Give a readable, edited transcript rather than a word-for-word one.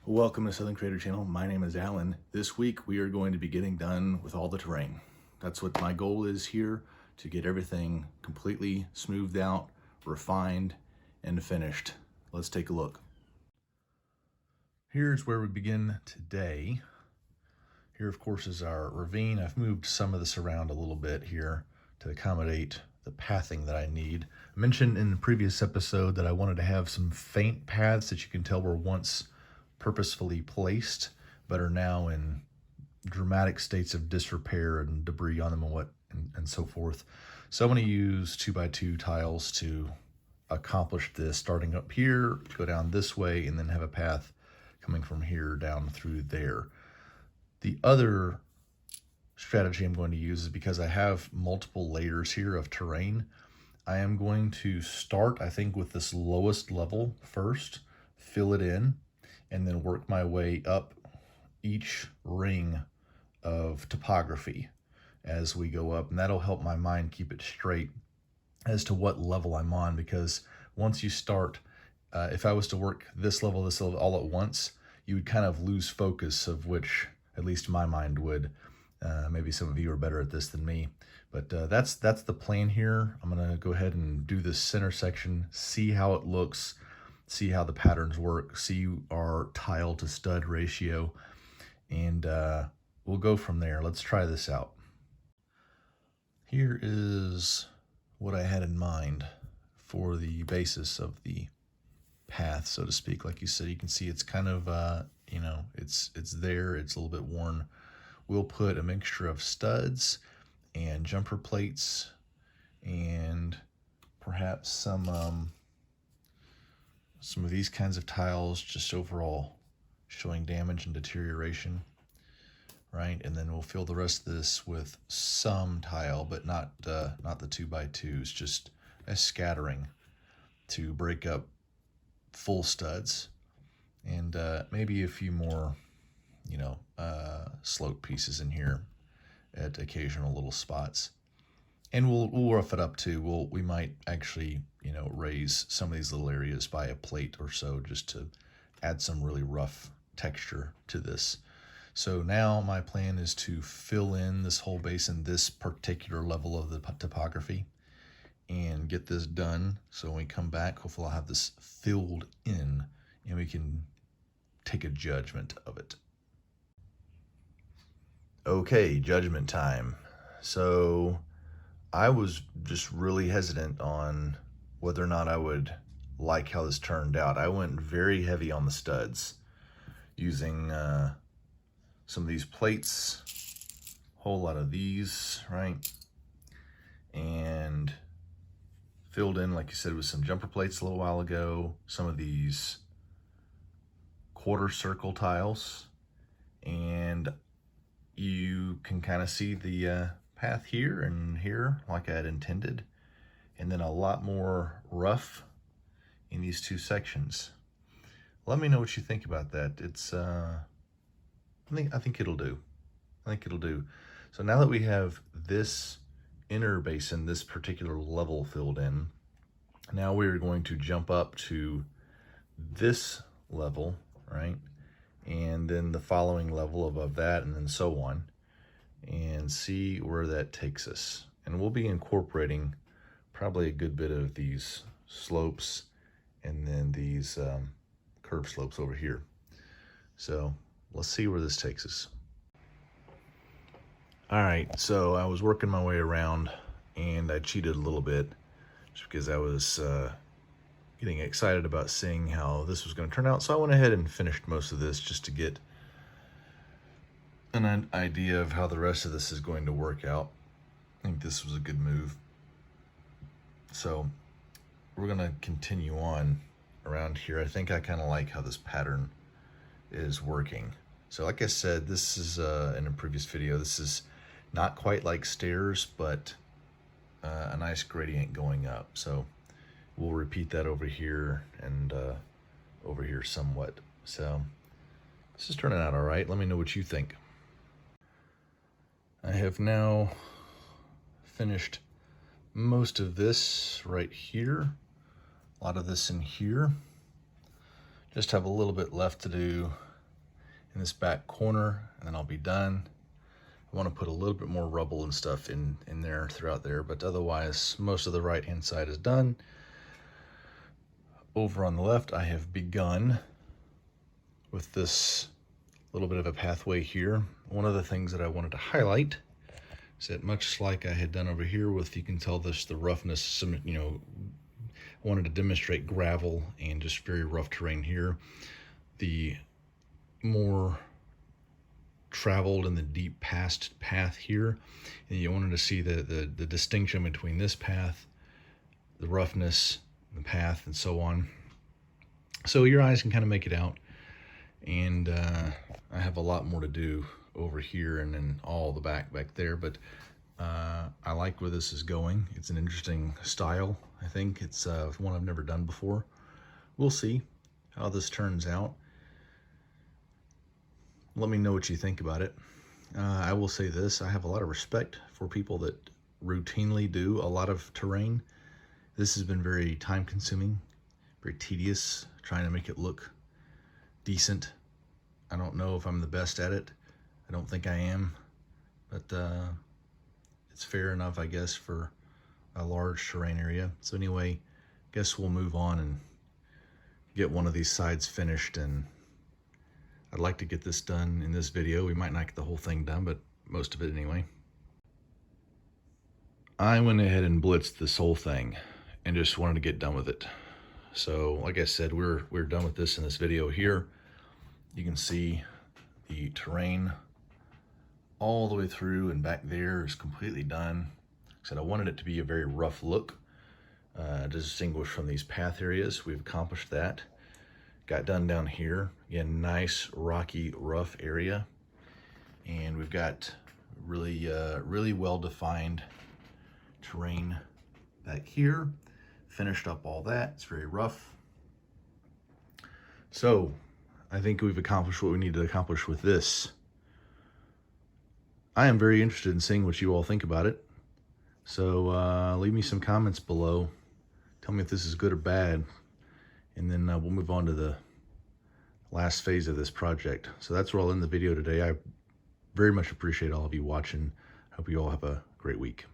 Welcome to Southern Creator Channel. My name is Alan. This week we are going to be getting done with all the terrain. That's what my goal is here, to get everything completely smoothed out, refined, and finished. Let's take a look. Here's where we begin today. Here, of course, is our ravine. I've moved some of this around a little bit here to accommodate the pathing that I need. I mentioned in the previous episode that I wanted to have some faint paths that you can tell were once purposefully placed, but are now in dramatic states of disrepair and debris on them and so forth. So I'm going to use 2x2 tiles to accomplish this, starting up here, go down this way, and then have a path coming from here down through there. The other strategy I'm going to use is because I have multiple layers here of terrain. I am going to start, I think, with this lowest level first, fill it in, and then work my way up each ring of topography as we go up. And that'll help my mind keep it straight as to what level I'm on, because once you start, if I was to work this level all at once, you would kind of lose focus of which, at least my mind would. Maybe some of you are better at this than me, but that's the plan here. I'm gonna go ahead and do this center section, see how it looks, see how the patterns work, see our tile to stud ratio, and we'll go from there. Let's try this out. Here is what I had in mind for the basis of the path, so to speak. Like you said, you can see it's kind of, it's there, it's a little bit worn. We'll put a mixture of studs and jumper plates and perhaps some of these kinds of tiles, just overall showing damage and deterioration, right? And then we'll fill the rest of this with some tile, but not the 2x2s, just a scattering to break up full studs, and maybe a few more, slope pieces in here at occasional little spots. And we'll rough it up too. We might actually, raise some of these little areas by a plate or so, just to add some really rough texture to this. So now my plan is to fill in this whole basin, this particular level of the topography, and get this done. So when we come back, hopefully I'll have this filled in and we can take a judgment of it. Okay, judgment time. So I was just really hesitant on whether or not I would like how this turned out. I went very heavy on the studs, using some of these plates, a whole lot of these, right? And filled in, like you said, with some jumper plates a little while ago, some of these quarter circle tiles, and you can kind of see the path here and here like I had intended, and then a lot more rough in these two sections. Let me know what you think about that. It's I think it'll do. I think it'll do. So now that we have this inner basin, this particular level filled in, now we're going to jump up to this level, right? And then the following level above that, and then so on, and see where that takes us. And we'll be incorporating probably a good bit of these slopes and then these curb slopes over here. So let's see where this takes us. All right, so I was working my way around and I cheated a little bit just because I was getting excited about seeing how this was going to turn out. So I went ahead and finished most of this just to get an idea of how the rest of this is going to work out. I think this was a good move. So we're going to continue on around here. I think I kind of like how this pattern is working. So like I said, this is in a previous video, this is not quite like stairs, but a nice gradient going up. So we'll repeat that over here and over here somewhat. So this is turning out all right. Let me know what you think. I have now finished most of this right here, a lot of this in here. Just have a little bit left to do in this back corner, and then I'll be done. I want to put a little bit more rubble and stuff in there throughout there, but otherwise most of the right hand side is done. Over on the left, I have begun with this little bit of a pathway here. One of the things that I wanted to highlight is that, much like I had done over here with, you can tell this, the roughness, some, you know, I wanted to demonstrate gravel and just very rough terrain here. The more traveled and the deep past path here, and you wanted to see the distinction between this path, the roughness, the path, and so on. So your eyes can kind of make it out. And I have a lot more to do over here and then all the back there, but I like where this is going. It's an interesting style. I think it's one I've never done before. We'll see how this turns out. Let me know what you think about it. I will say this, I have a lot of respect for people that routinely do a lot of terrain. This has been very time consuming, very tedious, trying to make it look decent. I don't know if I'm the best at it. I don't think I am, but it's fair enough, I guess, for a large terrain area. So anyway, I guess we'll move on and get one of these sides finished, and I'd like to get this done in this video. We might not get the whole thing done, but most of it anyway. I went ahead and blitzed this whole thing and just wanted to get done with it. So like I said, we're done with this in this video here. You can see the terrain all the way through and back there is completely done. Like I said, I wanted it to be a very rough look, distinguished from these path areas. We've accomplished that. Got done down here. Again, nice, rocky, rough area. And we've got really well-defined terrain back here. Finished up all that. It's very rough. So I think we've accomplished what we need to accomplish with this. I am very interested in seeing what you all think about it. So leave me some comments below. Tell me if this is good or bad. And then we'll move on to the last phase of this project. So that's where I'll end the video today. I very much appreciate all of you watching. Hope you all have a great week.